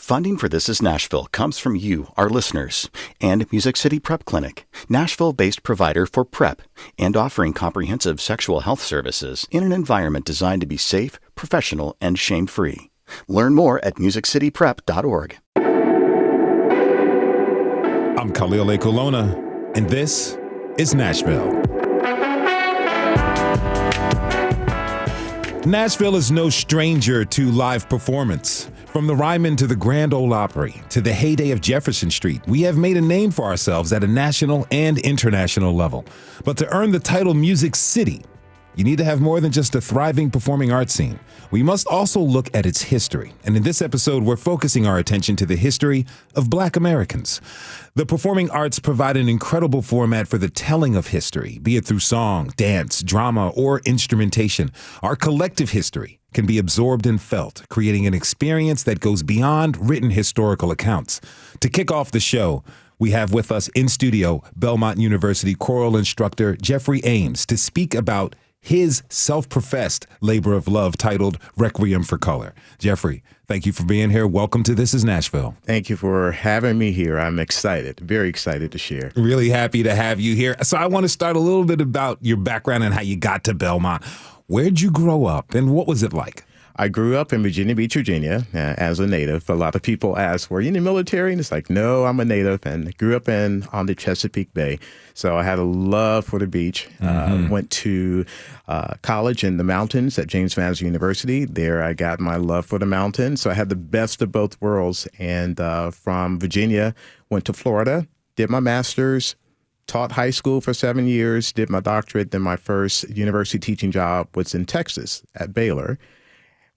Funding for This Is Nashville comes from you, our listeners, and Music City Prep Clinic, Nashville-based provider for PrEP and offering comprehensive sexual health services in an environment designed to be safe, professional, and shame-free. Learn more at musiccityprep.org. I'm Khalil A. Colonna, and this is Nashville. Nashville is no stranger to live performance. From the Ryman to the Grand Ole Opry to the heyday of Jefferson Street, we have made a name for ourselves at a national and international level. But to earn the title Music City, you need to have more than just a thriving performing arts scene. We must also look at its history. And in this episode, we're focusing our attention to the history of Black Americans. The performing arts provide an incredible format for the telling of history, be it through song, dance, drama, or instrumentation. Our collective history can be absorbed and felt, creating an experience that goes beyond written historical accounts. To kick off the show, we have with us in studio Belmont University choral instructor Jeffery Ames to speak about his self-professed labor of love titled Requiem for Color. Jeffery, thank you for being here. Welcome to This Is Nashville. Thank you for having me here. I'm excited, very excited to share. Really happy to have you here. So I want to start a little bit about your background and how you got to Belmont. Where'd you grow up and what was it like? I grew up in Virginia Beach, Virginia, as a native. A lot of people ask, were you in the military? And it's like, no, I'm a native, and grew up on the Chesapeake Bay. So I had a love for the beach. Went to college in the mountains at James Madison University. There I got my love for the mountains. So I had the best of both worlds. And from Virginia, went to Florida, did my master's, taught high school for 7 years, did my doctorate. Then my first university teaching job was in Texas at Baylor.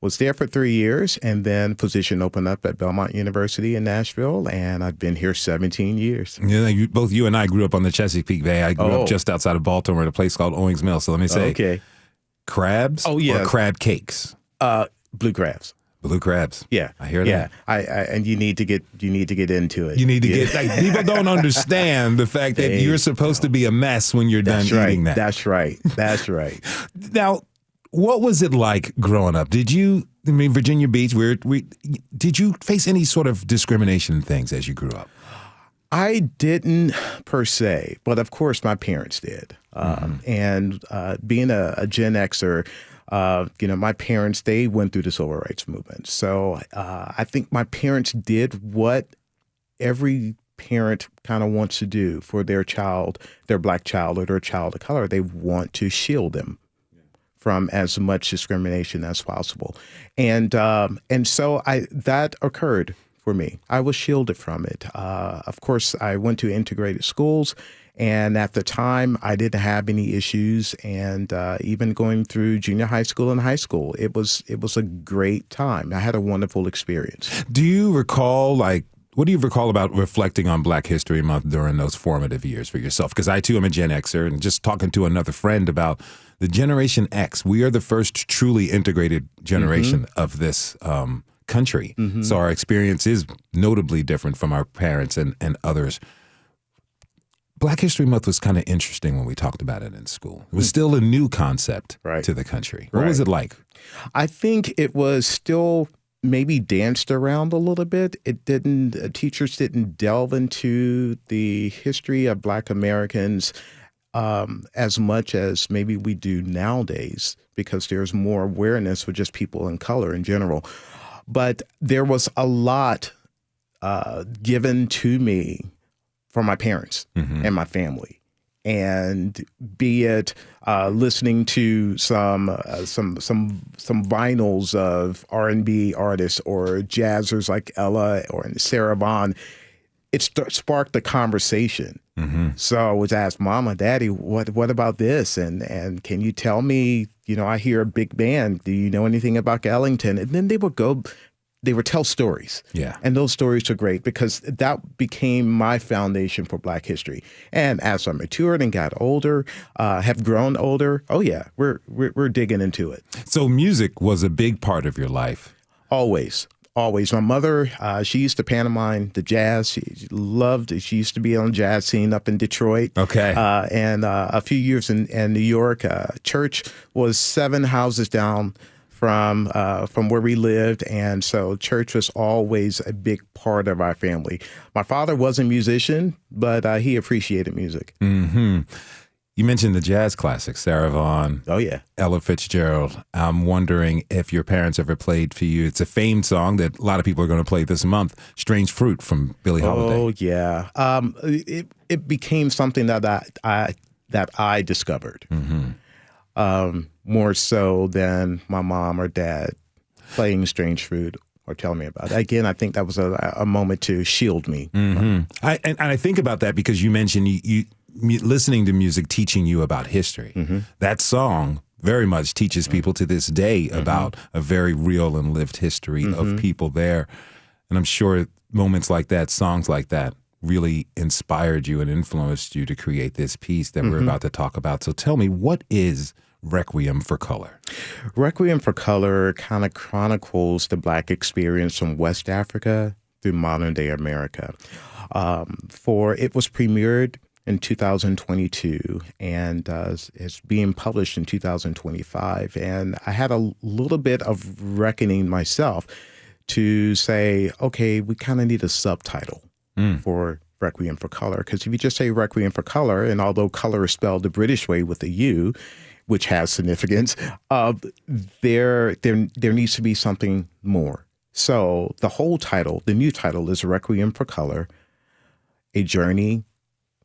Was there for 3 years, and then position opened up at Belmont University in Nashville, and I've been here 17 years. Yeah, both you and I grew up on the Chesapeake Bay. I grew up just outside of Baltimore at a place called Owings Mill. So let me say, crabs or crab cakes? Blue crabs. Blue crabs. Yeah, I hear that. And you need to get into it. You need to get people don't understand the fact that you're supposed to be a mess when you're done eating that. That's right. Now, what was it like growing up? Virginia Beach, did you face any sort of discrimination things as you grew up? I didn't per se, but of course my parents did. And being a Gen Xer, my parents, they went through the civil rights movement. So I think my parents did what every parent kind of wants to do for their child, their Black child or their child of color. They want to shield them from as much discrimination as possible. And so that occurred for me. I was shielded from it. Of course, I went to integrated schools, and at the time, I didn't have any issues. And even going through junior high school and high school, it was a great time. I had a wonderful experience. Do you recall, what do you recall about reflecting on Black History Month during those formative years for yourself? Because I, too, am a Gen Xer, and just talking to another friend about the Generation X, we are the first truly integrated generation of this country. So our experience is notably different from our parents and others. Black History Month was kind of interesting when we talked about it in school. It was still a new concept to the country. What was it like? I think it was still maybe danced around a little bit. Teachers didn't delve into the history of Black Americans as much as maybe we do nowadays, because there's more awareness for just people in color in general. But there was a lot given to me from my parents and my family, and be it listening to some vinyls of R&B artists or jazzers like Ella or Sarah Vaughan. It sparked the conversation. So I was asked, Mama, Daddy, what about this? And can you tell me, I hear a big band. Do you know anything about Ellington? And then they would tell stories. Yeah. And those stories are great because that became my foundation for Black history. And as I matured and got older, have grown older, we're digging into it. So music was a big part of your life. Always. My mother, she used to pantomime the jazz. She used to be on the jazz scene up in Detroit. Okay. And a few years in New York. Church was 7 houses down from where we lived, and so church was always a big part of our family. My father was a musician, but he appreciated music. Mm-hmm. You mentioned the jazz classics, Sarah Vaughan. Oh, yeah. Ella Fitzgerald. I'm wondering if your parents ever played for you. It's a famed song that a lot of people are going to play this month, Strange Fruit from Billie Holiday. Oh, yeah. It became something that I discovered. Mm-hmm. More so than my mom or dad playing Strange Fruit or telling me about it. Again, I think that was a moment to shield me. Mm-hmm. I think about that because you mentioned you listening to music teaching you about history. Mm-hmm. That song very much teaches people to this day about a very real and lived history of people there. And I'm sure moments like that, songs like that, really inspired you and influenced you to create this piece that we're about to talk about. So tell me, what is Requiem for Color? Requiem for Color kind of chronicles the Black experience from West Africa through modern day America. It was premiered in 2022 and it's being published in 2025. And I had a little bit of reckoning myself to say, okay, we kind of need a subtitle for Requiem for Color. Because if you just say Requiem for Color, and although color is spelled the British way with a U, which has significance, there needs to be something more. So the whole title, the new title, is Requiem for Color, A Journey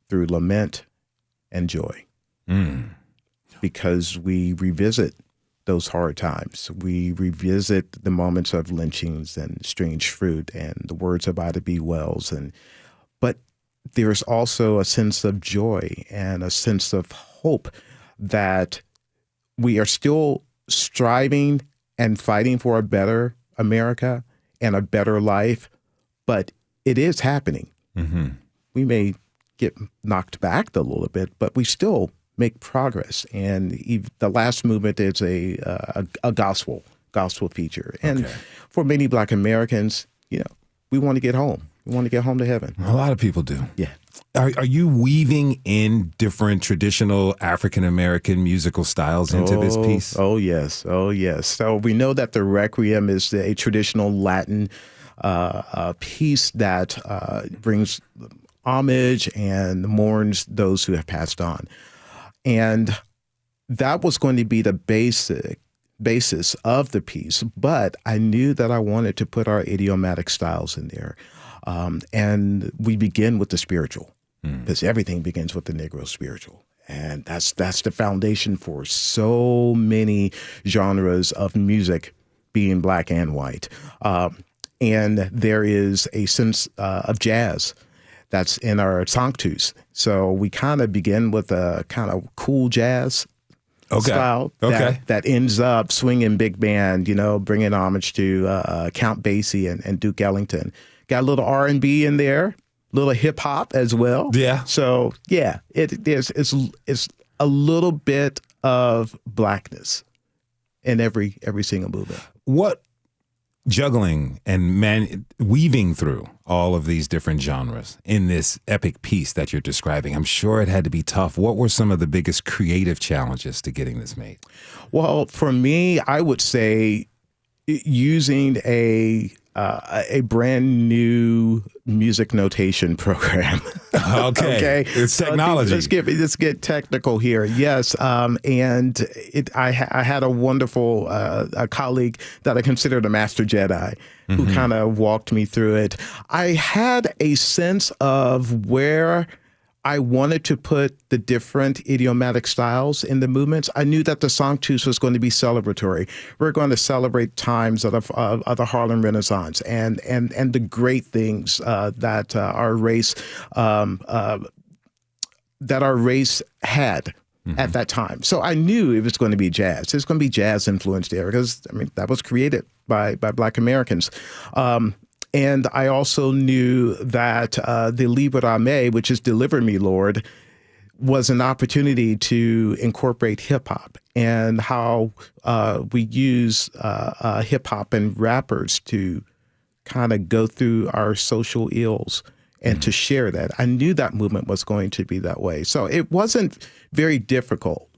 Through Lament and Joy. Because we revisit those hard times. We revisit the moments of lynchings and Strange Fruit and the words of Ida B. Wells. But there's also a sense of joy and a sense of hope that we are still striving and fighting for a better America and a better life, but it is happening. Mm-hmm. We may get knocked back a little bit, but we still make progress. And the last movement is a gospel feature. And for many Black Americans, we want to get home. We want to get home to heaven. A lot of people do. Yeah. Are you weaving in different traditional African-American musical styles into this piece? Oh, yes. Oh, yes. So we know that the Requiem is a traditional Latin piece that brings homage and mourns those who have passed on. And that was going to be the basis of the piece, but I knew that I wanted to put our idiomatic styles in there. And we begin with the spiritual, because everything begins with the Negro spiritual. And that's the foundation for so many genres of music, being Black and white. And there is a sense of jazz that's in our sanctus. So we kind of begin with a kind of cool jazz style that ends up swinging big band, bringing homage to Count Basie and Duke Ellington. Got a little R&B in there, a little hip hop as well. Yeah. So yeah, it's a little bit of Blackness in every single movement. What juggling and weaving through all of these different genres in this epic piece that you're describing, I'm sure it had to be tough. What were some of the biggest creative challenges to getting this made? Well, for me, I would say using a brand new music notation program. Okay. It's technology. Let's get technical here. Yes. And I had a wonderful a colleague that I considered a master Jedi who kind of walked me through it. I had a sense of where I wanted to put the different idiomatic styles in the movements. I knew that the Sanctus was going to be celebratory. We're going to celebrate times of the Harlem Renaissance and the great things that our race had at that time. So I knew it was going to be jazz. There's going to be jazz influence there because that was created by Black Americans. And I also knew that the Libera Me, which is Deliver Me, Lord, was an opportunity to incorporate hip hop and how we use hip hop and rappers to kind of go through our social ills and to share that. I knew that movement was going to be that way. So it wasn't very difficult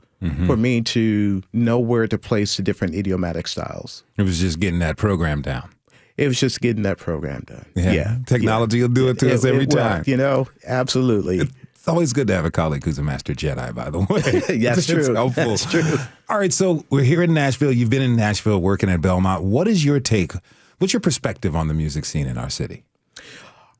for me to know where to place the different idiomatic styles. It was just getting that program down. It was just getting that program done. Yeah. Technology will do it to us every time. Absolutely. It's always good to have a colleague who's a master Jedi, by the way. That's true. It's helpful. That's true. All right, so we're here in Nashville. You've been in Nashville working at Belmont. What is your take? What's your perspective on the music scene in our city?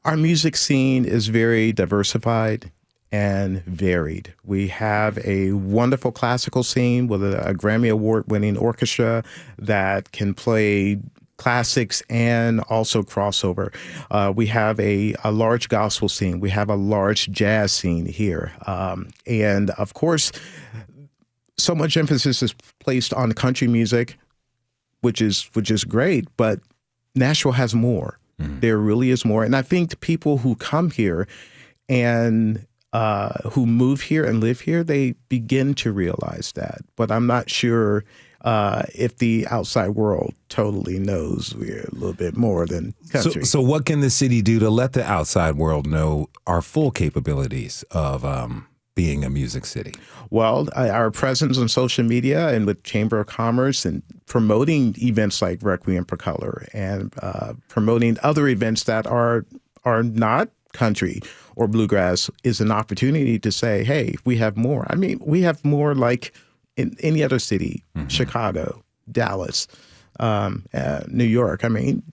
Our music scene is very diversified and varied. We have a wonderful classical scene with a Grammy Award-winning orchestra that can play classics and also crossover. We have a large gospel scene. We have a large jazz scene here. And of course, so much emphasis is placed on country music, which is great, but Nashville has more. There really is more. And I think the people who come here and who move here and live here, they begin to realize that. But I'm not sure if the outside world totally knows we're a little bit more than country. So what can the city do to let the outside world know our full capabilities of being a music city? Well, our presence on social media and with Chamber of Commerce and promoting events like Requiem for Color and promoting other events that are not country or bluegrass is an opportunity to say, hey, we have more. I mean, we have more like in any other city, Chicago, Dallas, New York. I mean,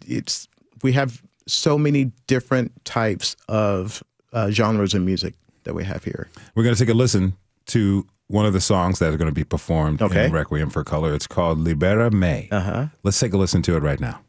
we have so many different types of genres of music that we have here. We're going to take a listen to one of the songs that are going to be performed in Requiem for Color. It's called Libera Me. Let's take a listen to it right now.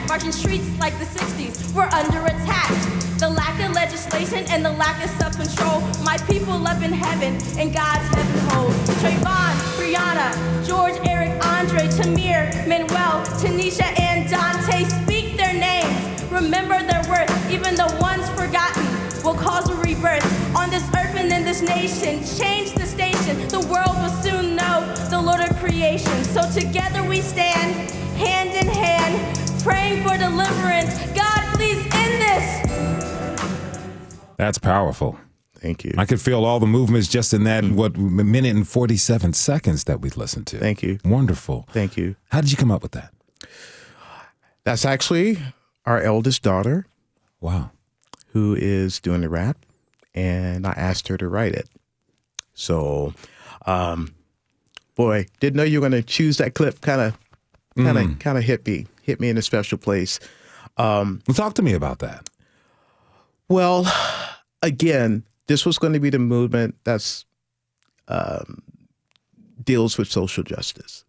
Marching streets like the 60s, we're under attack. The lack of legislation and the lack of self-control. My people up in heaven, in God's heaven hold. Trayvon, Brianna, George, Eric, Andre, Tamir, Manuel, Tanisha, and Dante, speak their names. Remember their worth, even the ones forgotten will cause a rebirth. On this earth and in this nation, change the station. The world will soon know the Lord of creation. So together we stand, hand in hand, praying for deliverance. God, please end this. That's powerful. Thank you. I could feel all the movements just in that, minute and 47 seconds that we've listened to. Thank you. Wonderful. Thank you. How did you come up with that? That's actually our eldest daughter. Wow. Who is doing the rap, and I asked her to write it. So, boy, didn't know you were going to choose that clip. Kind of hit me in a special place. Well, talk to me about that. Well, again, this was going to be the movement that's deals with social justice.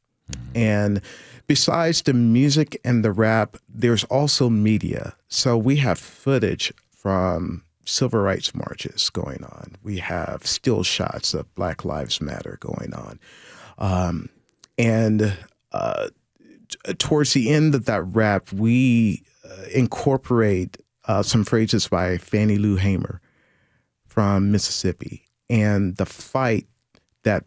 And besides the music and the rap, there's also media. So we have footage from civil rights marches going on. We have still shots of Black Lives Matter going on. And towards the end of that rap, we incorporate some phrases by Fannie Lou Hamer from Mississippi and the fight that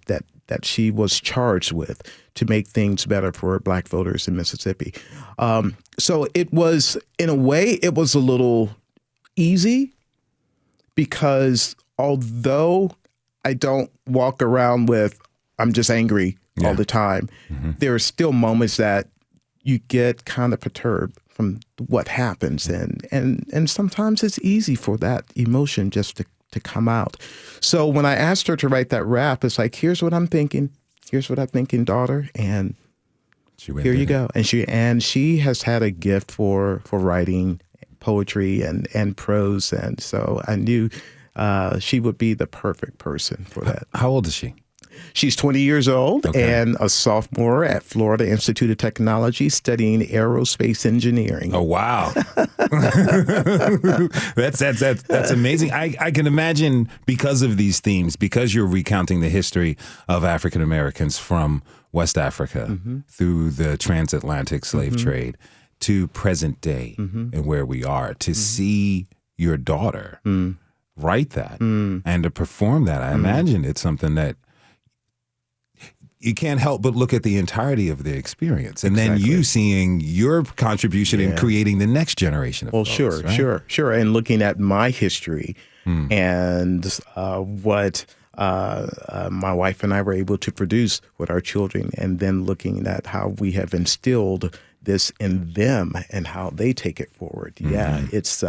she was charged with to make things better for Black voters in Mississippi. So it was, in a way, it was a little easy because although I don't walk around with I'm just angry all the time. There are still moments that you get kind of perturbed from what happens. And sometimes it's easy for that emotion just to come out. So when I asked her to write that rap, it's like, here's what I'm thinking. Here's what I'm thinking, daughter. And here you go. And she has had a gift for writing poetry and prose. And so I knew she would be the perfect person for that. How old is she? She's 20 years old and a sophomore at Florida Institute of Technology studying aerospace engineering. Oh, wow. That's amazing. I can imagine, because of these themes, because you're recounting the history of African Americans from West Africa through the transatlantic slave trade to present day and where we are, to see your daughter write that and to perform that. I imagine it's something that you can't help but look at the entirety of the experience. And then you seeing your contribution in creating the next generation of folks, sure. And looking at my history and what my wife and I were able to produce with our children, and then looking at how we have instilled this in them and how they take it forward. It's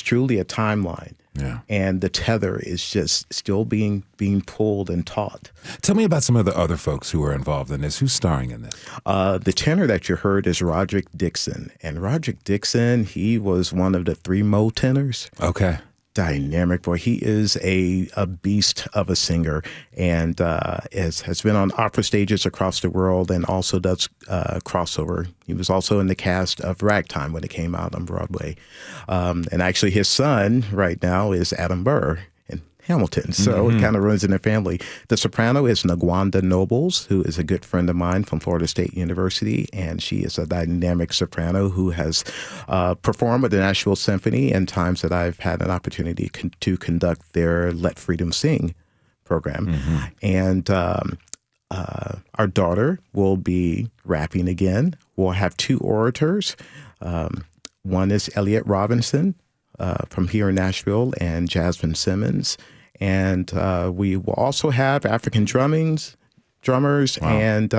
truly a timeline. Yeah. And the tether is just still being pulled and taught. Tell me about some of the other folks who are involved in this. Who's starring in this? The tenor that you heard is Roderick Dixon. And Roderick Dixon, he was one of the 3 Mo tenors. Okay. Dynamic boy. He is a beast of a singer, and has been on opera stages across the world, and also does crossover. He was also in the cast of Ragtime when it came out on Broadway. And actually his son right now is Adam Burr in Hamilton. So it kind of runs in the family. The soprano is Wanda Nobles, who is a good friend of mine from Florida State University. And she is a dynamic soprano who has performed with the Nashville Symphony in times that I've had an opportunity to conduct their Let Freedom Sing program. And our daughter will be rapping again. We'll have 2 orators. One is Elliot Robinson from here in Nashville, and Jasmine Simmons. And we will also have African drummers, and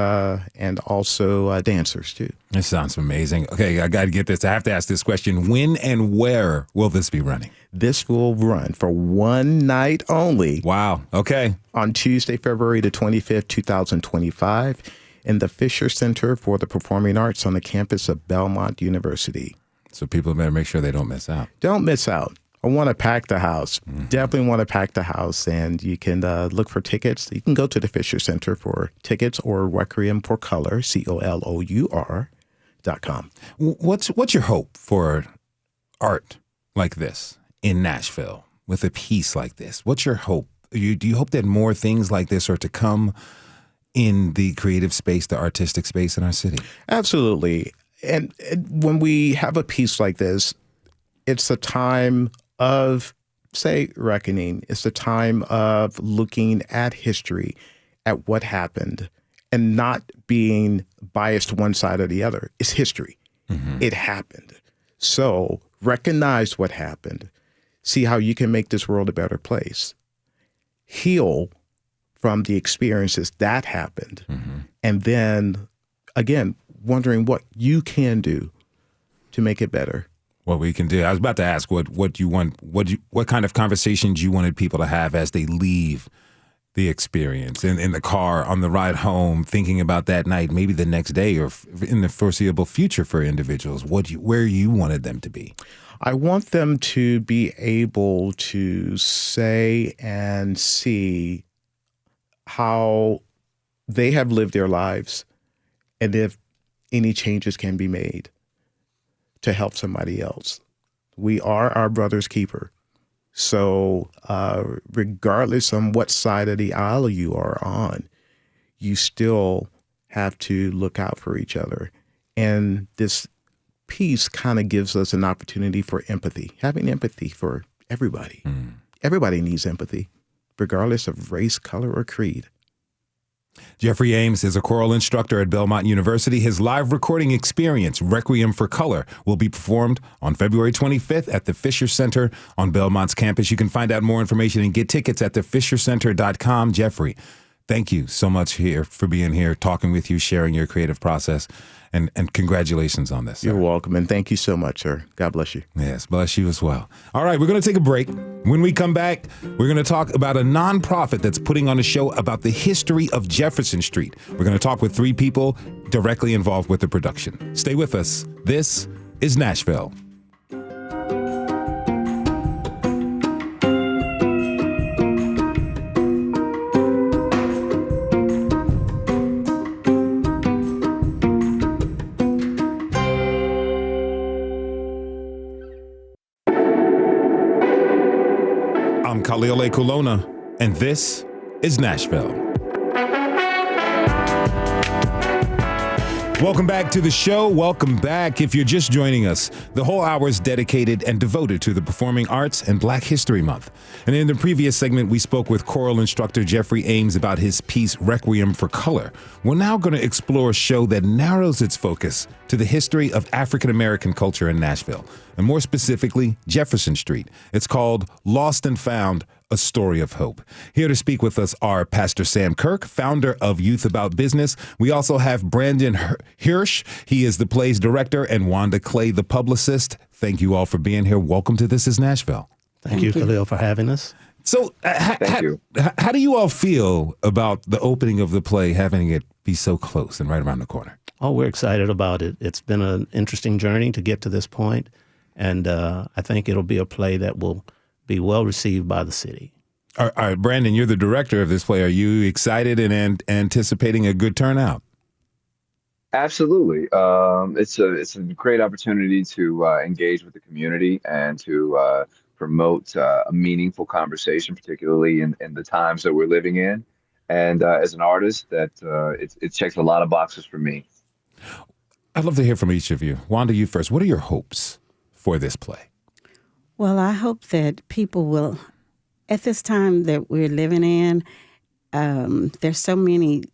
also dancers too. This sounds amazing. Okay, I got to get this. I have to ask this question. When and where will this be running? This will run for one night only. Wow. Okay. On Tuesday, February the 25th, 2025, in the Fisher Center for the Performing Arts on the campus of Belmont University. So people better make sure they don't miss out. Don't miss out. I want to pack the house. Definitely want to pack the house. And you can look for tickets. You can go to the Fisher Center for tickets, or Requiem for Color, COLOUR.com. What's your hope for art like this in Nashville with a piece like this? What's your hope? Do you hope that more things like this are to come in the creative space, the artistic space in our city? Absolutely. And when we have a piece like this, it's a time of, say, reckoning. It's a time of looking at history, at what happened, and not being biased one side or the other. It's history. It happened. So recognize what happened. See how you can make this world a better place. Heal from the experiences that happened. And then, again, wondering what you can do to make it better. What we can do. I was about to ask what kind of conversations you wanted people to have as they leave the experience in the car, on the ride home, thinking about that night, maybe the next day, or in the foreseeable future for individuals. Where you wanted them to be? I want them to be able to say and see how they have lived their lives, and if any changes can be made to help somebody else. We are our brother's keeper. So regardless on what side of the aisle you are on, you still have to look out for each other. And this piece kind of gives us an opportunity for empathy, having empathy for everybody. Everybody needs empathy, regardless of race, color, or creed. Jeffery Ames is a choral instructor at Belmont University. His live recording experience, Requiem for Color, will be performed on February 25th at the Fisher Center on Belmont's campus. You can find out more information and get tickets at thefishercenter.com. Jeffery, Thank you so much here for being here, talking with you, sharing your creative process, and congratulations on this. You're sir. welcome, and thank you so much, sir. God bless you. Yes, bless you as well. All right, we're going to take a break. When we come back, we're going to talk about a nonprofit that's putting on a show about the history of Jefferson Street. We're going to talk with 3 people directly involved with the production. Stay with us. This is Nashville. I'm Khalil A. Kulona, and this is Nashville. Welcome back to the show. Welcome back. If you're just joining us, the whole hour is dedicated and devoted to the performing arts and Black History Month. And in the previous segment, we spoke with choral instructor Jeffery Ames about his piece, Requiem for Color. We're now going to explore a show that narrows its focus to the history of African-American culture in Nashville, and more specifically, Jefferson Street. It's called Lost and Found, A Story of Hope. Here to speak with us are Pastor Sam Kirk, founder of Youth About Business. We also have Brandon Hirsch. He is the play's director, and Wanda Clay, the publicist. Thank you all for being here. Welcome to This Is Nashville. Thank you, Khalil, for having us. So Thank you. How do you all feel about the opening of the play, having it be so close and right around the corner? Oh, we're excited about it. It's been an interesting journey to get to this point, and I think it'll be a play that will be well received by the city. All right, Brandon, you're the director of this play. Are you excited and anticipating a good turnout? Absolutely. It's a great opportunity to engage with the community and to promote a meaningful conversation, particularly in the times that we're living in. And as an artist, that it checks a lot of boxes for me. I'd love to hear from each of you. Wanda, you first. What are your hopes for this play? Well, I hope that people will, at this time that we're living in, there's so many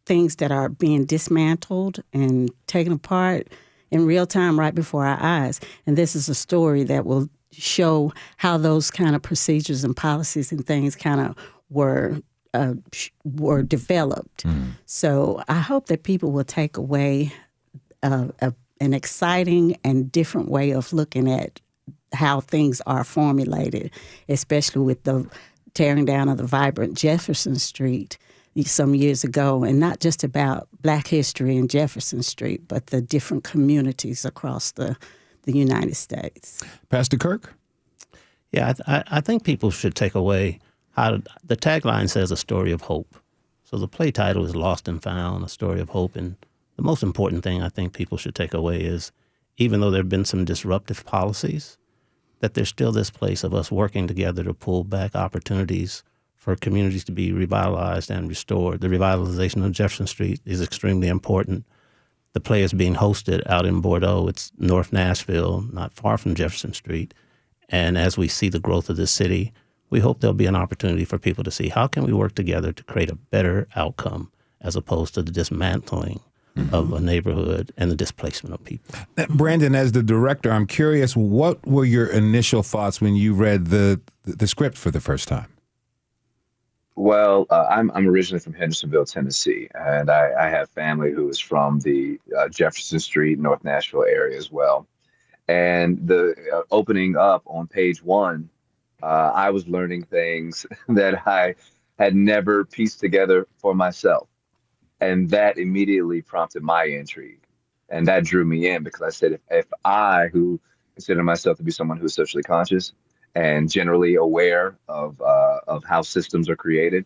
things that are being dismantled and taken apart in real time right before our eyes. And this is a story that will show how those kind of procedures and policies and things kind of were developed. So I hope that people will take away an exciting and different way of looking at how things are formulated, especially with the tearing down of the vibrant Jefferson Street some years ago, and not just about Black history in Jefferson Street, but the different communities across the United States. Pastor Kirk? Yeah, I think people should take away how the tagline says a story of hope. So the play title is Lost and Found, A Story of Hope. And the most important thing I think people should take away is, even though there have been some disruptive policies, that there's still this place of us working together to pull back opportunities for communities to be revitalized and restored. The revitalization of Jefferson Street is extremely important. The play is being hosted out in Bordeaux. It's North Nashville, not far from Jefferson Street. And as we see the growth of this city, we hope there'll be an opportunity for people to see how can we work together to create a better outcome as opposed to the dismantling of a neighborhood and the displacement of people. Brandon, as the director, I'm curious, what were your initial thoughts when you read the script for the first time? Well, I'm originally from Hendersonville, Tennessee, and I have family who is from the Jefferson Street, North Nashville area as well. And the opening up on page 1, I was learning things that I had never pieced together for myself. And that immediately prompted my intrigue. And that drew me in because I said, if I, who consider myself to be someone who's socially conscious and generally aware of how systems are created,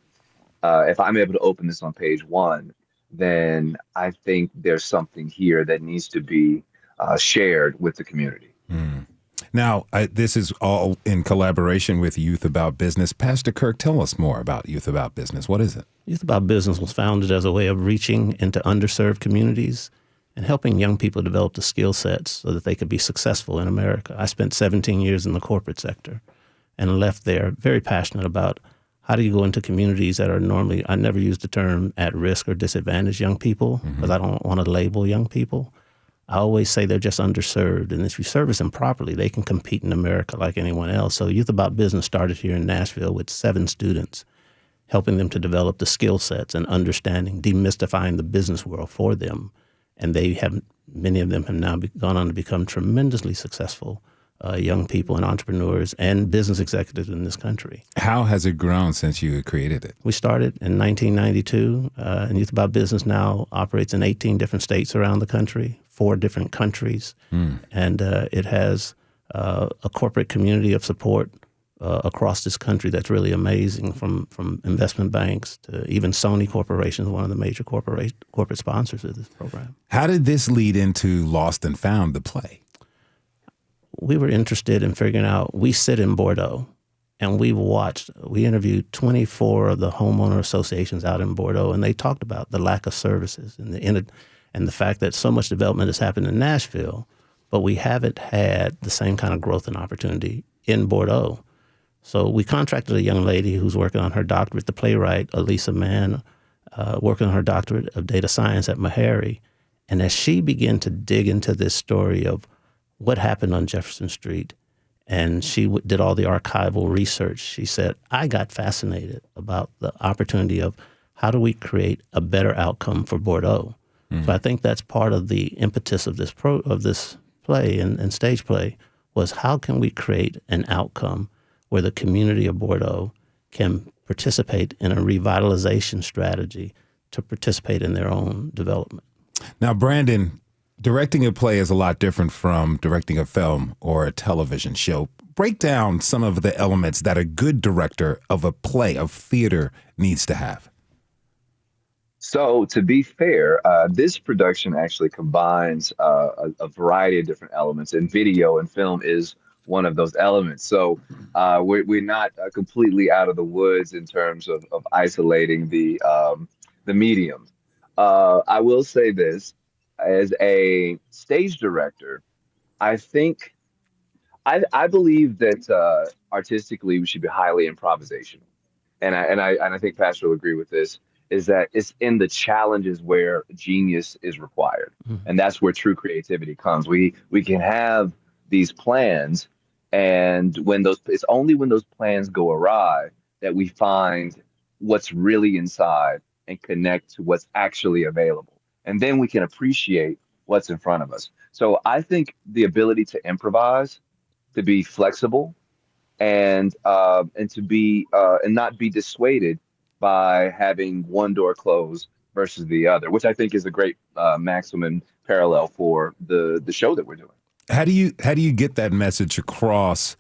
if I'm able to open this on page 1, then I think there's something here that needs to be shared with the community. Now, this is all in collaboration with Youth About Business. Pastor Kirk, tell us more about Youth About Business. What is it? Youth About Business was founded as a way of reaching into underserved communities and helping young people develop the skill sets so that they could be successful in America. I spent 17 years in the corporate sector and left there very passionate about how do you go into communities that are normally, I never use the term at risk or disadvantaged young people because I don't want to label young people. I always say they're just underserved, and if you service them properly, they can compete in America like anyone else. So Youth About Business started here in Nashville with 7 students, helping them to develop the skill sets and understanding, demystifying the business world for them. And many of them have now gone on to become tremendously successful young people and entrepreneurs and business executives in this country. How has it grown since you created it? We started in 1992, and Youth About Business now operates in 18 different states around the country, 4 different countries, and it has a corporate community of support across this country that's really amazing, from investment banks to even Sony Corporation, one of the major corporate sponsors of this program. How did this lead into Lost and Found, the play? We were interested in figuring out, we sit in Bordeaux, and we interviewed 24 of the homeowner associations out in Bordeaux, and they talked about the lack of services and the fact that so much development has happened in Nashville, but we haven't had the same kind of growth and opportunity in Bordeaux. So we contracted a young lady who's working on her doctorate, the playwright, Elisa Mann, working on her doctorate of data science at Meharry. And as she began to dig into this story of what happened on Jefferson Street, and she did all the archival research, she said, I got fascinated about the opportunity of how do we create a better outcome for Bordeaux. So I think that's part of the impetus of this play and stage play, was how can we create an outcome where the community of Bordeaux can participate in a revitalization strategy to participate in their own development. Now, Brandon, directing a play is a lot different from directing a film or a television show. Break down some of the elements that a good director of a play, of theater, needs to have. So to be fair, this production actually combines a variety of different elements, and video and film is one of those elements. So we're not completely out of the woods in terms of isolating the medium. I will say this, as a stage director, I believe that artistically we should be highly improvisational, and I think Pastor will agree with this. Is that it's in the challenges where genius is required, and that's where true creativity comes. We can have these plans, and it's only when those plans go awry that we find what's really inside and connect to what's actually available, and then we can appreciate what's in front of us. So I think the ability to improvise, to be flexible, and to be and not be dissuaded by having one door closed versus the other, which I think is a great maximum parallel for the show that we're doing. How do you get that message across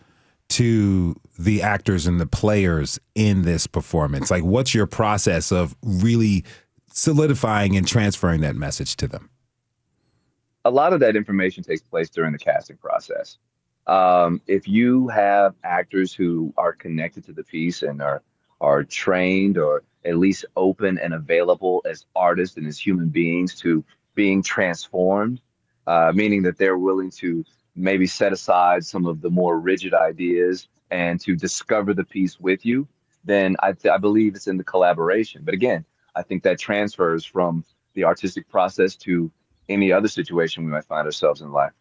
to the actors and the players in this performance? Like, what's your process of really solidifying and transferring that message to them? A lot of that information takes place during the casting process. If you have actors who are connected to the piece and are trained or at least open and available as artists and as human beings to being transformed, meaning that they're willing to maybe set aside some of the more rigid ideas and to discover the piece with you, then I believe it's in the collaboration. But again, I think that transfers from the artistic process to any other situation we might find ourselves in life.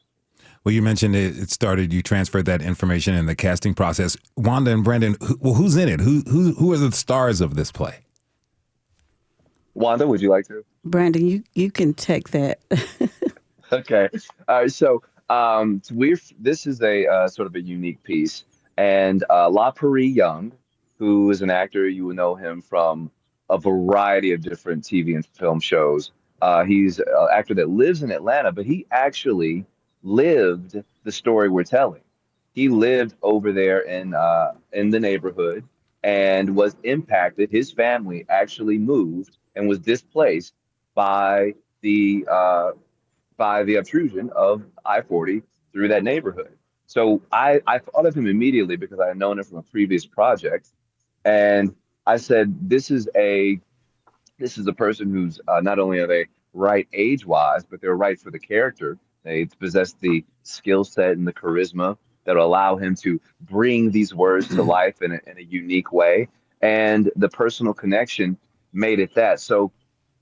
Well, you mentioned you transferred that information in the casting process. Wanda and Brandon, who's in it? Who are the stars of this play? Wanda, would you like to? Brandon, you can take that. Okay. All right. So this is a sort of a unique piece. And La Prairie Young, who is an actor, you will know him from a variety of different TV and film shows. He's an actor that lives in Atlanta, but he actually lived the story we're telling. He lived over there in the neighborhood and was impacted. His family actually moved and was displaced by the obtrusion of I-40 through that neighborhood. So I thought of him immediately because I had known him from a previous project, and I said, this is a person who's not only are they right age-wise, but they're right for the character. They possess the skill set and the charisma that will allow him to bring these words to life in a unique way. And the personal connection made it that. So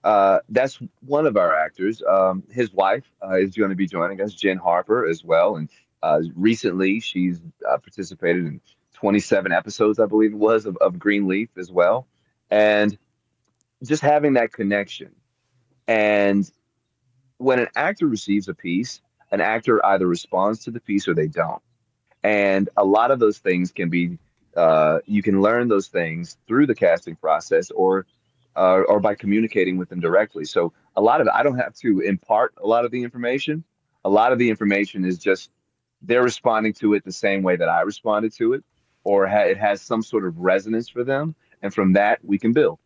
that's one of our actors. His wife is going to be joining us, Jen Harper, as well. And recently she's participated in 27 episodes, I believe it was, of Greenleaf as well. And just having that connection. And when an actor receives a piece, an actor either responds to the piece or they don't. And a lot of those things can be, you can learn those things through the casting process or by communicating with them directly. So a lot of it, I don't have to impart a lot of the information. A lot of the information is just they're responding to it the same way that I responded to it, or it has some sort of resonance for them. And from that, we can build.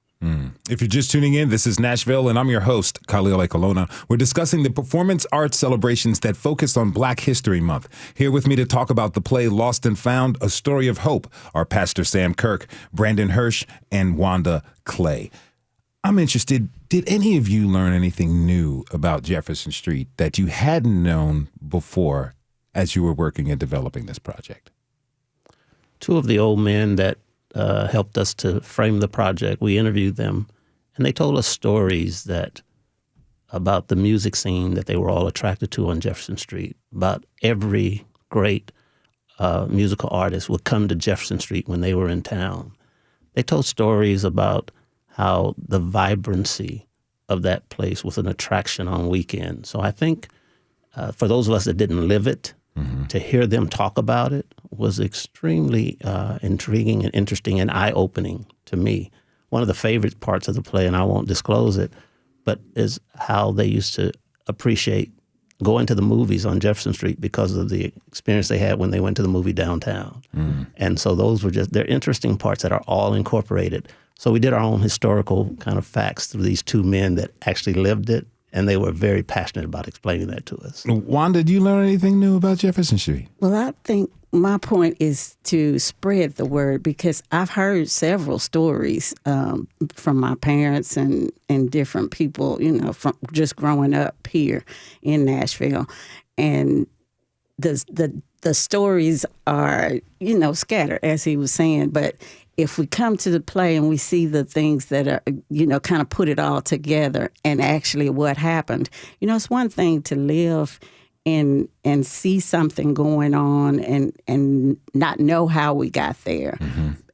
If you're just tuning in, this is Nashville, and I'm your host, Khalil Ekolona. We're discussing the performance arts celebrations that focus on Black History Month. Here with me to talk about the play Lost and Found, A Story of Hope, are Pastor Sam Kirk, Brandon Hirsch, and Wanda Clay. I'm interested, did any of you learn anything new about Jefferson Street that you hadn't known before as you were working and developing this project? Two of the old men that helped us to frame the project, we interviewed them, and they told us stories about the music scene that they were all attracted to on Jefferson Street. About every great musical artist would come to Jefferson Street when they were in town. They told stories about how the vibrancy of that place was an attraction on weekends. So I think for those of us that didn't live it, to hear them talk about it was extremely intriguing and interesting and eye-opening to me. One of the favorite parts of the play, and I won't disclose it, but is how they used to appreciate going to the movies on Jefferson Street because of the experience they had when they went to the movie downtown. And so those were they're interesting parts that are all incorporated. So we did our own historical kind of facts through these two men that actually lived it, and they were very passionate about explaining that to us. Wanda, did you learn anything new about Jefferson Street? Well, I think my point is to spread the word, because I've heard several stories from my parents and different people, from just growing up here in Nashville. And the stories are, scattered, as he was saying, but if we come to the play and we see the things that are, kind of put it all together and actually what happened, it's one thing to live and see something going on and not know how we got there.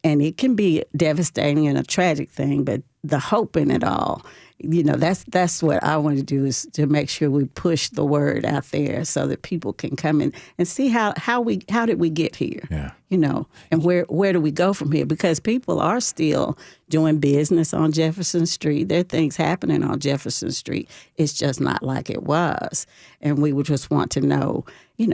And it can be devastating and a tragic thing, but the hope in it all, that's what I want to do, is to make sure we push the word out there so that people can come in and see how did we get here, and where do we go from here? Because people are still doing business on Jefferson Street. There are things happening on Jefferson Street. It's just not like it was. And we would just want to know,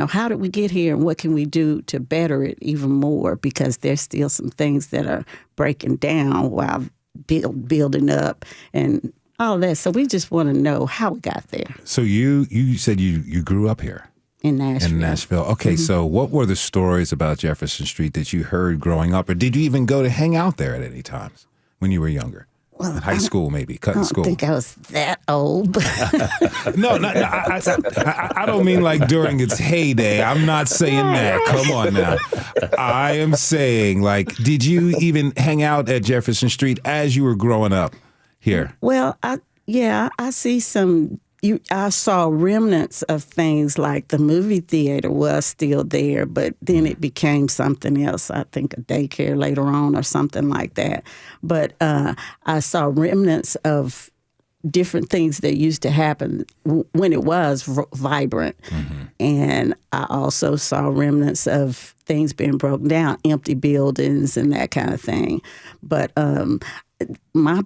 how did we get here and what can we do to better it even more? Because there's still some things that are breaking down while building up and all that. So we just want to know how we got there. So you said you grew up here? In Nashville. Okay, so what were the stories about Jefferson Street that you heard growing up? Or did you even go to hang out there at any times when you were younger? Well, in high school, maybe, cutting school. I don't think I was that old. No, I don't mean like during its heyday. I'm not saying that. Come on now. I am saying, did you even hang out at Jefferson Street as you were growing up here? Well, I see some. I saw remnants of things, like the movie theater was still there, but then it became something else. I think a daycare later on or something like that. But I saw remnants of different things that used to happen when it was vibrant. And I also saw remnants of things being broken down, empty buildings and that kind of thing. But my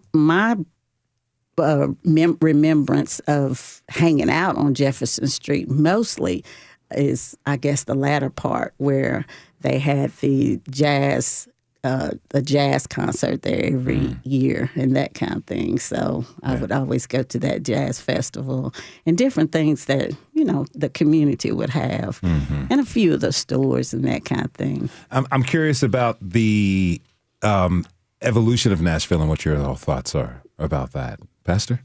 remembrance of hanging out on Jefferson Street mostly is, I guess, the latter part where they had the jazz concert there every year and that kind of thing. So I would always go to that jazz festival and different things that, the community would have, and a few of the stores and that kind of thing. I'm curious about the evolution of Nashville and what your thoughts are about that. Pastor?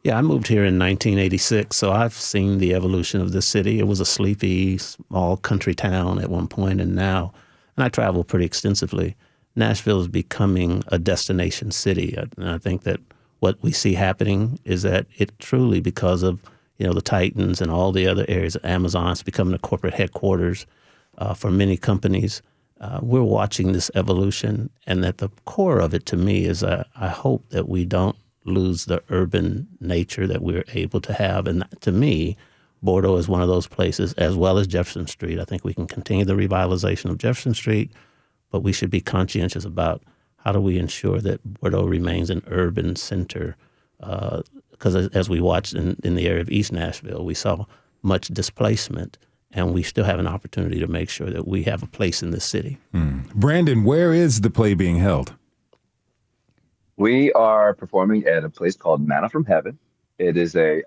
Yeah, I moved here in 1986, so I've seen the evolution of the city. It was a sleepy, small country town at one point, and I travel pretty extensively. Nashville is becoming a destination city, and I think that what we see happening is that it truly, because of the Titans and all the other areas, Amazon's becoming a corporate headquarters for many companies. we're watching this evolution, and at the core of it, to me, is I hope that we don't lose the urban nature that we're able to have. And to me, Bordeaux is one of those places, as well as Jefferson Street. I think we can continue the revitalization of Jefferson Street, but we should be conscientious about how do we ensure that Bordeaux remains an urban center. Because as we watched in the area of East Nashville, we saw much displacement, and we still have an opportunity to make sure that we have a place in this city. Brandon, where is the play being held? We are performing at a place called Manna from Heaven. It is a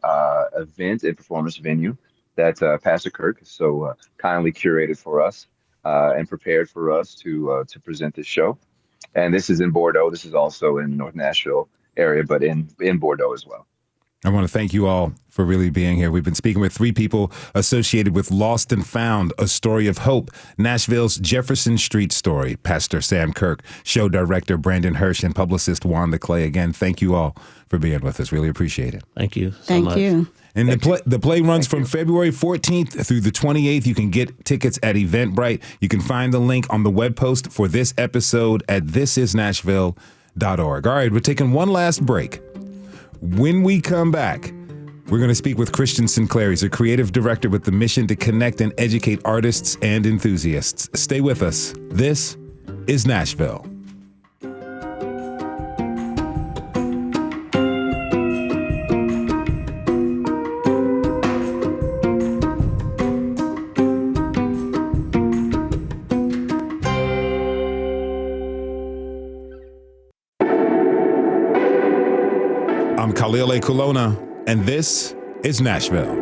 event and performance venue that Pastor Kirk so kindly curated for us and prepared for us to present this show. And this is in Bordeaux. This is also in North Nashville area, but in Bordeaux as well. I want to thank you all for really being here. We've been speaking with three people associated with Lost and Found, a story of hope, Nashville's Jefferson Street story. Pastor Sam Kirk, show director Brandon Hirsch, and publicist Wanda Clay. Again, thank you all for being with us. Really appreciate it. Thank you so Thank much. you. And the play runs from February 14th through the 28th. You can get tickets at Eventbrite. You can find the link on the web post for this episode at thisisnashville.org. All right, we're taking one last break. When we come back, we're going to speak with Christian Sinclair. He's a creative director with the mission to connect and educate artists and enthusiasts. Stay with us. This is Nashville. I'm Khalil A. Kulona, and this is Nashville.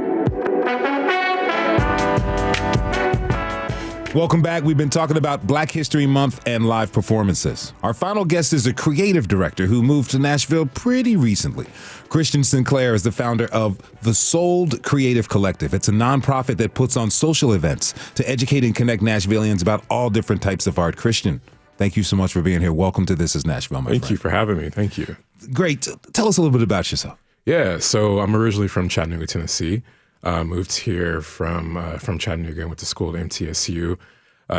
Welcome back. We've been talking about Black History Month and live performances. Our final guest is a creative director who moved to Nashville pretty recently. Christian Sinclair is the founder of The Sold Creative Collective. It's a nonprofit that puts on social events to educate and connect Nashvillians about all different types of art. Christian, thank you so much for being here. Welcome to This Is Nashville, my friend. Thank you for having me. Thank you. Great. Tell us a little bit about yourself. Yeah, so I'm originally from Chattanooga, Tennessee. Moved here from Chattanooga and went to school at MTSU.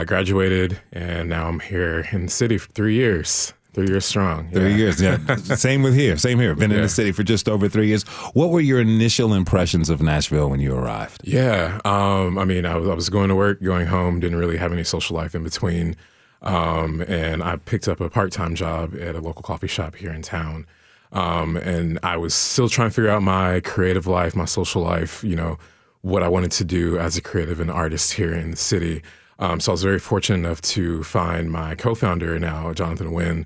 Graduated, and now I'm here in the city for 3 years. 3 years strong. 3 years, yeah. Same here. Been in the city for just over 3 years. What were your initial impressions of Nashville when you arrived? Yeah, I was going to work, going home, didn't really have any social life in between. And I picked up a part-time job at a local coffee shop here in town. And I was still trying to figure out my creative life, my social life, what I wanted to do as a creative and artist here in the city. So I was very fortunate enough to find my co-founder now, Jonathan Wynn.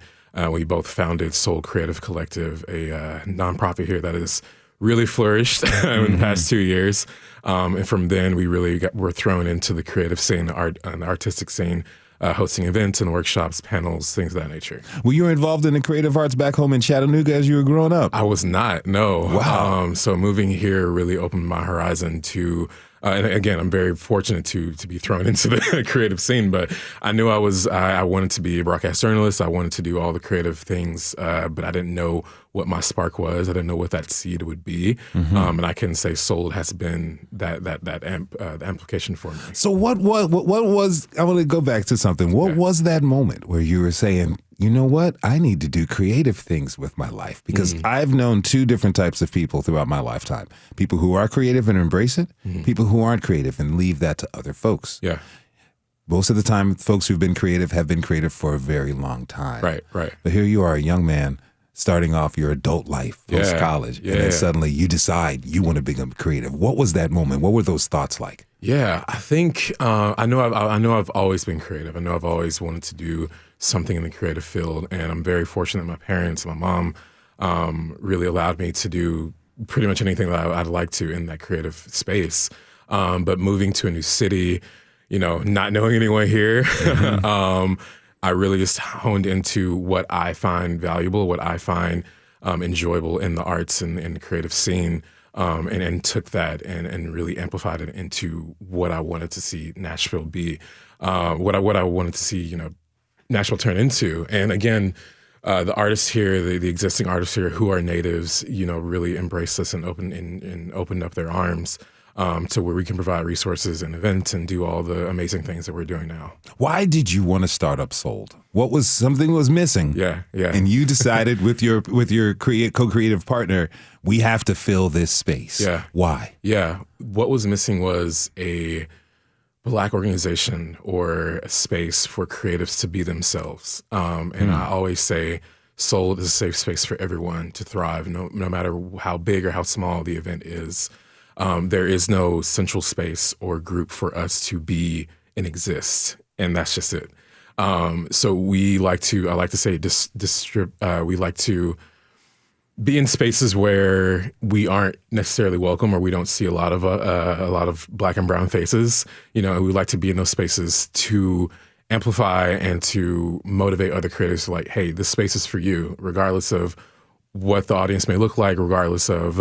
We both founded Soul Creative Collective, a nonprofit here that has really flourished in the past 2 years. And from then, we really were thrown into the creative scene, the artistic scene, hosting events and workshops, panels, things of that nature. Were you involved in the creative arts back home in Chattanooga as you were growing up? I was not, no. Wow. So moving here really opened my horizon to, and again, I'm very fortunate to be thrown into the creative scene, but I knew I wanted to be a broadcast journalist. I wanted to do all the creative things, but I didn't know what my spark was. I didn't know what that seed would be. And I can say Soul has been the amplification for me. So what was, I want to go back to something. What was that moment where you were saying, you know what, I need to do creative things with my life? Because I've known two different types of people throughout my lifetime. People who are creative and embrace it, people who aren't creative and leave that to other folks. Yeah. Most of the time, folks who've been creative have been creative for a very long time. Right. But here you are, a young man, starting off your adult life, post-college, and then suddenly you decide you want to become creative. What was that moment? What were those thoughts like? Yeah, I think I know I've always been creative. I know I've always wanted to do something in the creative field, and I'm very fortunate my parents, my mom, really allowed me to do pretty much anything that I'd like to in that creative space. But moving to a new city, not knowing anyone here, I really just honed into what I find valuable, what I find enjoyable in the arts and in the creative scene, and took that and really amplified it into what I wanted to see Nashville be, what I wanted to see, Nashville turn into. And again, the artists here, the existing artists here who are natives, really embraced us and opened up their arms. to where we can provide resources and events and do all the amazing things that we're doing now. Why did you want to start up Sold? What was something was missing? Yeah. And you decided with your co-creative partner, we have to fill this space. Yeah. Why? Yeah. What was missing was a Black organization or a space for creatives to be themselves. And I always say Sold is a safe space for everyone to thrive, no matter how big or how small the event is. There is no central space or group for us to be and exist, and that's just it. So I like to say, we like to be in spaces where we aren't necessarily welcome, or we don't see a lot of Black and brown faces. We like to be in those spaces to amplify and to motivate other creators. Like, hey, this space is for you, regardless of what the audience may look like, regardless of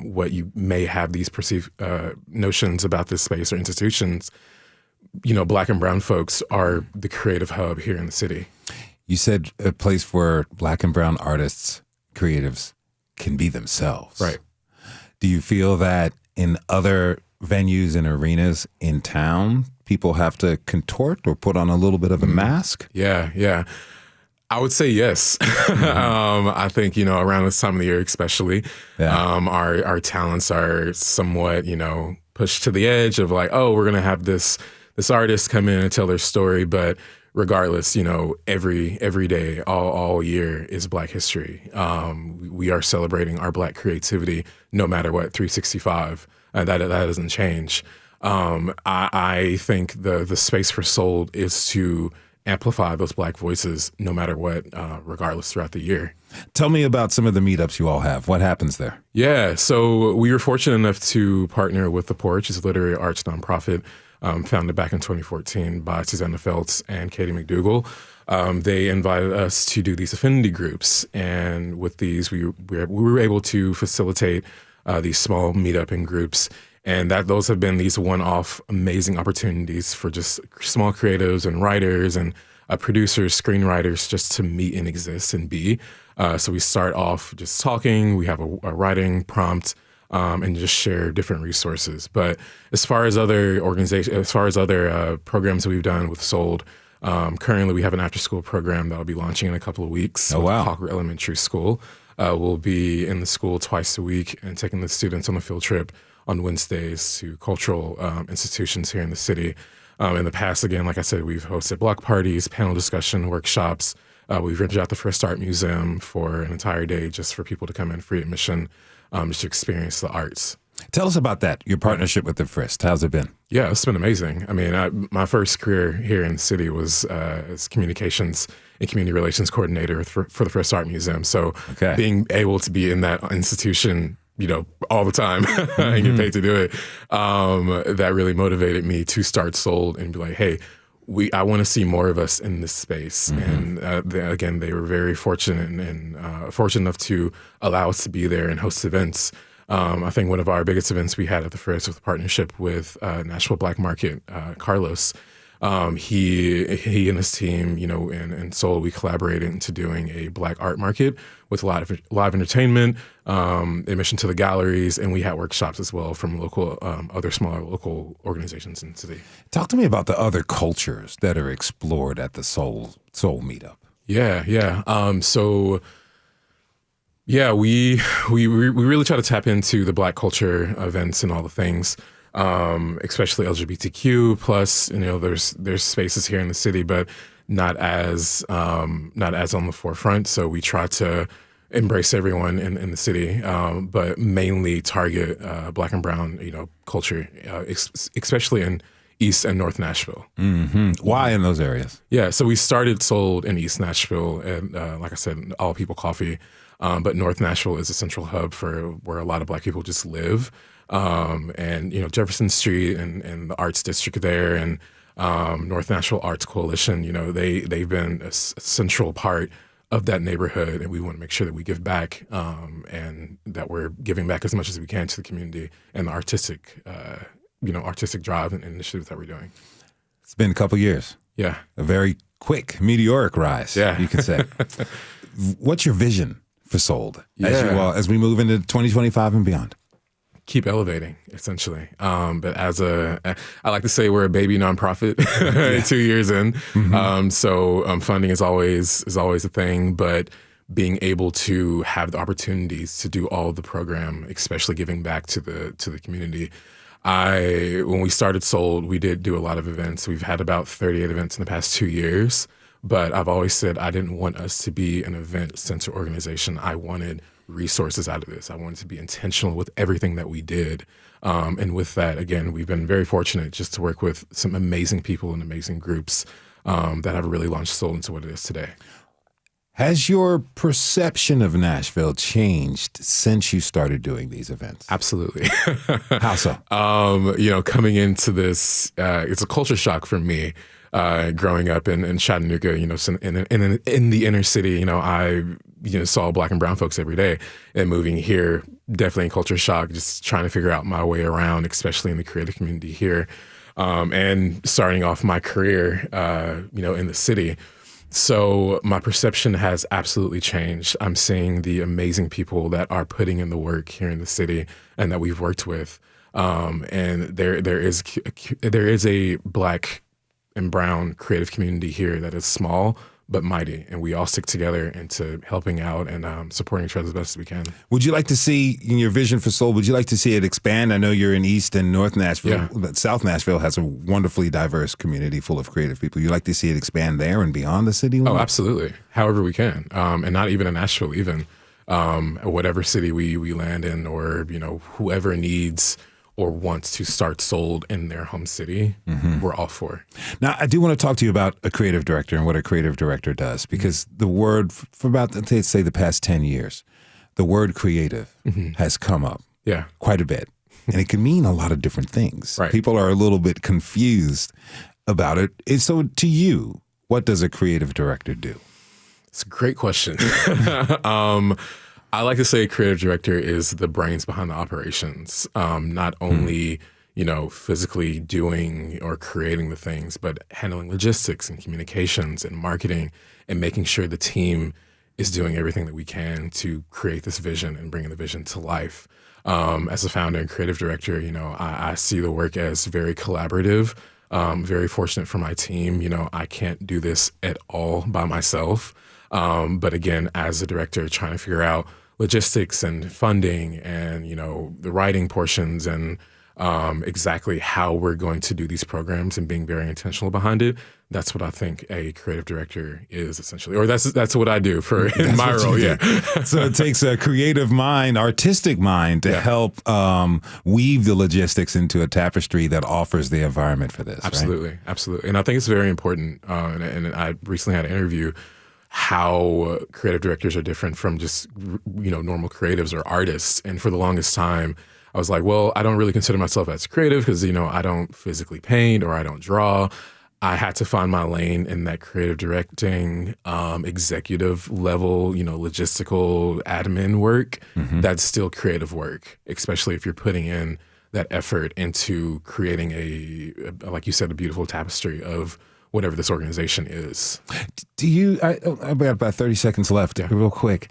what you may have these perceived notions about this space or institutions. Black and brown folks are the creative hub here in the city. You said a place where Black and brown artists, creatives, can be themselves. Right. Do you feel that in other venues and arenas in town, people have to contort or put on a little bit of a mask? Yeah. I would say yes. I think, around this time of the year especially, our talents are somewhat, pushed to the edge of like, oh, we're going to have this artist come in and tell their story. But regardless, every day, all year is Black History. We are celebrating our Black creativity no matter what, 365. That doesn't change. I think the space for Sold is to amplify those Black voices no matter what, regardless throughout the year. Tell me about some of the meetups you all have. What happens there? Yeah, so we were fortunate enough to partner with The Porch. It's a literary arts nonprofit founded back in 2014 by Susanna Feltz and Katie McDougall. They invited us to do these affinity groups, and with these, we were able to facilitate these small meetup in groups. And those have been these one-off amazing opportunities for just small creatives and writers and producers, screenwriters, just to meet and exist and be. So we start off just talking. We have a writing prompt and just share different resources. But as far as other programs that we've done with Sold, currently we have an after-school program that will be launching in a couple of weeks. Oh, wow. With Cocker Elementary School. We'll be in the school twice a week and taking the students on a field trip on Wednesdays to cultural institutions here in the city. In the past, again, like I said, we've hosted block parties, panel discussion, workshops. We've rented out the First Art Museum for an entire day just for people to come in, free admission, just to experience the arts. Tell us about that, your partnership with the Frist. How's it been? Yeah, it's been amazing. I mean, my first career here in the city was as communications and community relations coordinator for the First Art Museum. So being able to be in that institution all the time and get paid to do it, that really motivated me to start Sold and be like, hey, I want to see more of us in this space. And again, they were very fortunate and fortunate enough to allow us to be there and host events. I think one of our biggest events we had at the First was a partnership with Nashville Black Market, Carlos. He and his team, in Soul, we collaborated into doing a Black art market with a lot of live entertainment, admission to the galleries, and we had workshops as well from other smaller local organizations in the city. Talk to me about the other cultures that are explored at the Soul meetup. Yeah. We really try to tap into the Black culture events and all the things. Especially LGBTQ plus, there's spaces here in the city, but not as on the forefront. So we try to embrace everyone in the city, but mainly target Black and brown, culture, especially in East and North Nashville. Why in those areas? Yeah, so we started Sold in East Nashville, and like I said, All People Coffee. But North Nashville is a central hub for where a lot of Black people just live. And Jefferson Street and the Arts District there, and North Nashville Arts Coalition, they've been a central part of that neighborhood, and we want to make sure that we give back, and that we're giving back as much as we can to the community and the artistic drive and initiatives that we're doing. It's been a couple years. Yeah, a very quick meteoric rise. Yeah, you could say. What's your vision for Sold as we move into 2025 and beyond? keep elevating, essentially. But I like to say we're a baby nonprofit 2 years in. So funding is always a thing, but being able to have the opportunities to do all of the program, especially giving back to the community. When we started Sold, we did do a lot of events. We've had about 38 events in the past 2 years, but I've always said I didn't want us to be an event-centered organization. I wanted resources out of this. I wanted to be intentional with everything that we did. And with that, again, we've been very fortunate just to work with some amazing people and amazing groups that have really launched Sold into what it is today. Has your perception of Nashville changed since you started doing these events? Absolutely. How so? Coming into this, it's a culture shock for me. Growing up in Chattanooga, in the inner city, I saw Black and brown folks every day, and moving here, definitely in culture shock, just trying to figure out my way around, especially in the creative community here, and starting off my career, in the city. So my perception has absolutely changed. I'm seeing the amazing people that are putting in the work here in the city and that we've worked with. And there is a Black and brown creative community here that is small but mighty, and we all stick together into helping out and supporting each other as best as we can. Would you like to see, in your vision for Soul, would you like to see it expand? I know you're in East and North Nashville, but South Nashville has a wonderfully diverse community full of creative people. You'd like to see it expand there and beyond the city limits? Oh, absolutely. However we can. And not even in Nashville, even. Whatever city we land in, or, whoever needs or wants to start Sold in their home city, we're all for. Now, I do want to talk to you about a creative director and what a creative director does, because the word, for about, let's say, the past 10 years, the word creative has come up quite a bit. And it can mean a lot of different things. Right. People are a little bit confused about it. So to you, what does a creative director do? It's a great question. I like to say a creative director is the brains behind the operations, not only, physically doing or creating the things, but handling logistics and communications and marketing and making sure the team is doing everything that we can to create this vision and bringing the vision to life. As a founder and creative director, I see the work as very collaborative, very fortunate for my team. I can't do this at all by myself. But again, as a director, trying to figure out logistics and funding and, the writing portions and exactly how we're going to do these programs and being very intentional behind it. That's what I think a creative director is, essentially. Or that's what I do in my role, So it takes a creative mind, artistic mind to help weave the logistics into a tapestry that offers the environment for this. Absolutely, right? Absolutely. And I think it's very important. And I recently had an interview how creative directors are different from just, normal creatives or artists. And for the longest time, I was like, well, I don't really consider myself as creative because, I don't physically paint or I don't draw. I had to find my lane in that creative directing, executive level, logistical admin work. That's still creative work, especially if you're putting in that effort into creating like you said, a beautiful tapestry of whatever this organization is. Do you, I've got about 30 seconds left, real quick.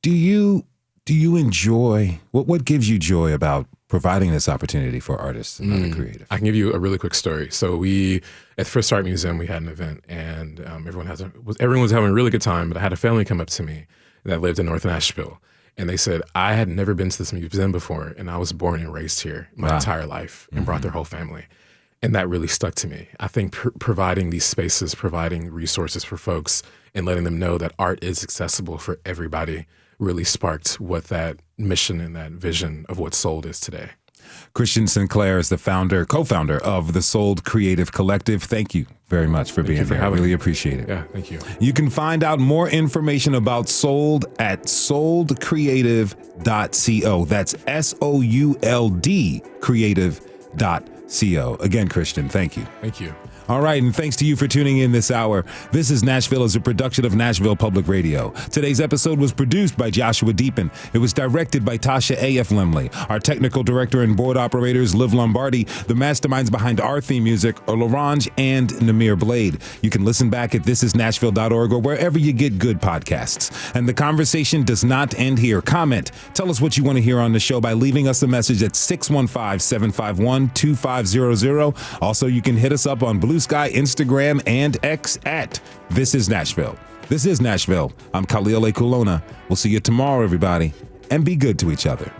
Do you enjoy, what gives you joy about providing this opportunity for artists and other creative? I can give you a really quick story. So at First Art Museum, we had an event, and everyone was having a really good time, but I had a family come up to me that lived in North Nashville. And they said, I had never been to this museum before, and I was born and raised here my entire life, and brought their whole family. And that really stuck to me. I think providing these spaces, providing resources for folks and letting them know that art is accessible for everybody really sparked what that mission and that vision of what Sold is today. Christian Sinclair is the co-founder of the Sold Creative Collective. Thank you very much for being here. I really appreciate it. Yeah, thank you. You can find out more information about Sold at souldcreative.co. That's SOULD creative.co. Again, Christian, thank you. Thank you. All right, and thanks to you for tuning in this hour. This is Nashville is a production of Nashville Public Radio. Today's episode was produced by Joshua Deepan. It was directed by Tasha A.F. Lemley. Our technical director and board operators, Liv Lombardi. The masterminds behind our theme music are Larange and Namir Blade. You can listen back at thisisnashville.org or wherever you get good podcasts. And the conversation does not end here. Comment. Tell us what you want to hear on the show by leaving us a message at 615-751-2500. Also, you can hit us up on Blue Sky, Instagram, and X at This Is Nashville. This is Nashville. I'm Khalil A. Kulona. We'll see you tomorrow, everybody, and be good to each other.